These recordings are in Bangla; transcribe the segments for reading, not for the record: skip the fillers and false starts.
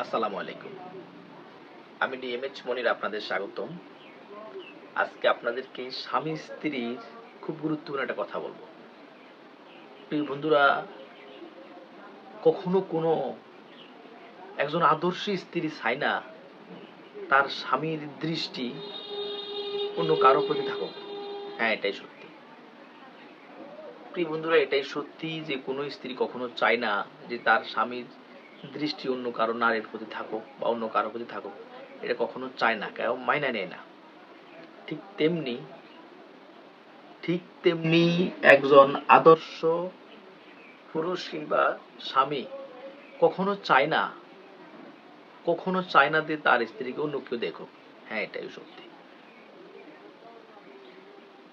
আসসালামু আলাইকুম। আমি ডিএমএইচ মনির আপনাদের স্বাগতম। আজকে আপনাদেরকে স্বামী স্ত্রীর খুব গুরুত্বপূর্ণ একটা কথা বলবো। প্রিয় বন্ধুরা, কখনো কোনো একজন আদর্শ স্ত্রী চায় না তার স্বামীর দৃষ্টি অন্য কারো প্রতি থাকুক। হ্যাঁ, এটাই সত্যি। প্রিয় বন্ধুরা, এটাই সত্যি যে কোনো স্ত্রী কখনো চায় না যে তার স্বামীর দৃষ্টি অন্য কারো নারীর প্রতি থাকুক বা অন্য কারো প্রতি থাকুক। এটা কখনো চায় না, কেউ মাইনা নেয় না। ঠিক তেমনি ঠিক তেমনি একজন আদর্শ পুরুষ কিংবা স্বামী কখনো চায় না যে তার স্ত্রীকে অন্য কেউ দেখুক। হ্যাঁ, এটাই সত্যি।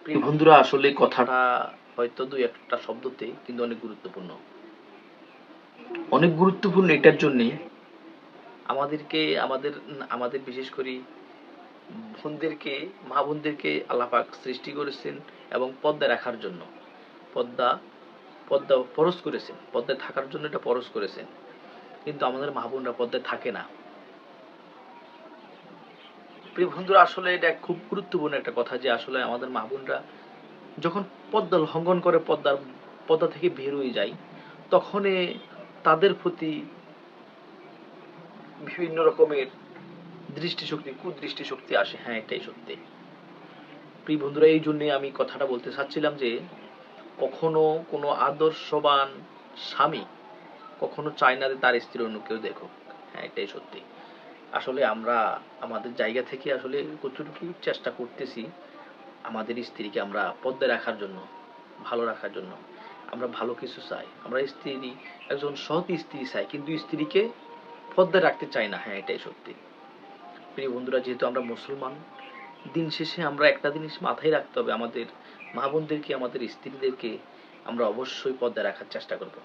প্রিয় বন্ধুরা, আসলে কথাটা হয়তো দুই একটা শব্দতে, কিন্তু অনেক গুরুত্বপূর্ণ। অনেক গুরুত্বপূর্ণ এটার জন্যে আমাদেরকে আমাদের আমাদের বিশেষ করে বোনদেরকে, মা বোনদেরকে আল্লাহ পাক সৃষ্টি করেছেন এবং পর্দায় রাখার জন্য। পর্দা পর্দা ফরজ করেছেন, পর্দায় থাকার জন্য এটা ফরজ করেছেন। কিন্তু আমাদের মা বোনরা পর্দায় থাকে না। প্রিয় বন্ধুরা, আসলে এটা খুব গুরুত্বপূর্ণ একটা কথা যে আসলে আমাদের মা বোনরা যখন পর্দা লঙ্ঘন করে, পর্দা থেকে বের হয়ে যায়, তখন তাদের প্রতি বিভিন্ন রকমের কুদৃষ্টিশক্তি আসে। হ্যাঁ, এটাই সত্যি। প্রিয় বন্ধুরা, এই জন্য আমি কথাটা বলতে চাচ্ছিলাম যে কখনো কোনো আদর্শবান স্বামী কখনো চায় না যে তার স্ত্রী অন্য কেউ দেখুক। হ্যাঁ, এটাই সত্যি। আসলে আমরা আমাদের জায়গা থেকে আসলে কতটুকু চেষ্টা করতেছি আমাদের স্ত্রীকে আমরা পর্দায় রাখার জন্য, ভালো রাখার জন্য। আমরা ভালো কিছু চাই, আমরা একজন সৎ স্ত্রী চাই, কিন্তু স্ত্রীকে পর্দায় রাখতে চাই না। হ্যাঁ, এটাই সত্যি। প্রিয় বন্ধুরা, যেহেতু আমরা মুসলমান, দিন শেষে আমরা একটা জিনিস মাথায় রাখতে হবে, আমাদের মা বোনদেরকে, আমাদের স্ত্রীদেরকে আমরা অবশ্যই পর্দায় রাখার চেষ্টা করব।